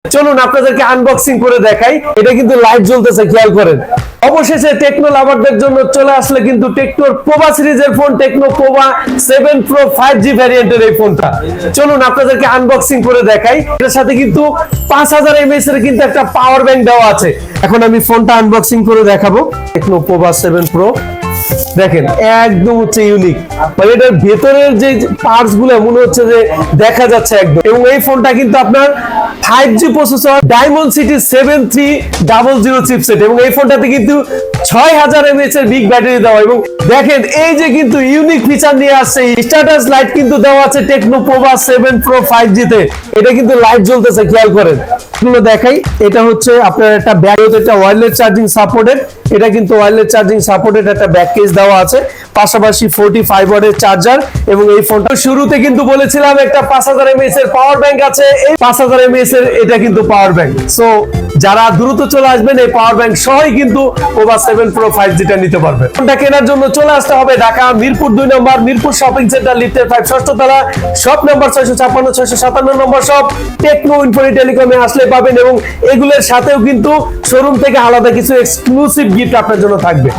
চলুন আপনাদেরকে আনবক্সিং করে দেখাই। এটা কিন্তু লাইট জ্বলতেছে, খেয়াল করেন। অবশেষে টেকনো লাভারদের জন্য চলে আসলে কিন্তু টেকনোর পোভা সিরিজের phone, techno Pova 7 pro 5G ভ্যারিয়েন্টের এই ফোনটা। চলুন আপনাদেরকে আনবক্সিং করে দেখাই। এর সাথে কিন্তু 5000 mAh এর কিন্তু একটা পাওয়ার ব্যাংক দেওয়া আছে। এখন আমি ফোনটা আনবক্সিং করে দেখাবো। টেকনো পোভা 7 প্রো দেখেন, একদম হচ্ছে ইউনিক, মানে এটার ভেতরের যে পার্টস গুলো মনে হচ্ছে যে দেখা যাচ্ছে একদম। এবং এই ফোনটা কিন্তু আপনার 5G processor, diamond city 7300 chipset, এবং এই ফোনটাতে কিন্তু 6000 mAh এর বিগ ব্যাটারি দেওয়া। এবং দেখেন এই যে কিন্তু ইউনিক ফিচার নিয়ে আসছে, স্ট্যাটাস লাইট কিন্তু দেওয়া আছে টেকনো পোভা 7 প্রো 5G তে। এটা কিন্তু লাইট জ্বলতেছে, খেয়াল করেন। এগুলো দেখাই, এটা হচ্ছে আপনার একটা ব্যাক, এটা ওয়্যারলেস চার্জিং সাপোর্টেড, এটা কিন্তু ওয়্যারলেস চার্জিং সাপোর্টেড একটা ব্যাক কেস দেওয়া আছে, পাশাপাশি 45 ওয়াটের চার্জার। এবং এই ফোনটা শুরুতে কিন্তু বলেছিলাম একটা 5000 mAh এর পাওয়ার ব্যাংক আছে। এই 5000 mAh এর এটা কিন্তু পাওয়ার ব্যাংক। সো যারা দ্রুত চলে আসবেন এই পাওয়ার ব্যাংক সহই কিন্তু পোভা 7 প্রো 5G টা নিতে পারবেন। ফোনটা কেনার জন্য চলে আসতে হবে ঢাকা মিরপুর 2 নম্বর, মিরপুর শপিং সেন্টার, লিফটের 5 ষষ্ঠ তলা, শপ নাম্বার 656 657 নম্বর শপ। টেকনো ইনফোনি টেলিকমে আসলে পাবেন, এবং এগুলোর সাথেও কিন্তু শোরুম থেকে আলাদা কিছু এক্সক্লুসিভ গিফট আপনার জন্য থাকবে।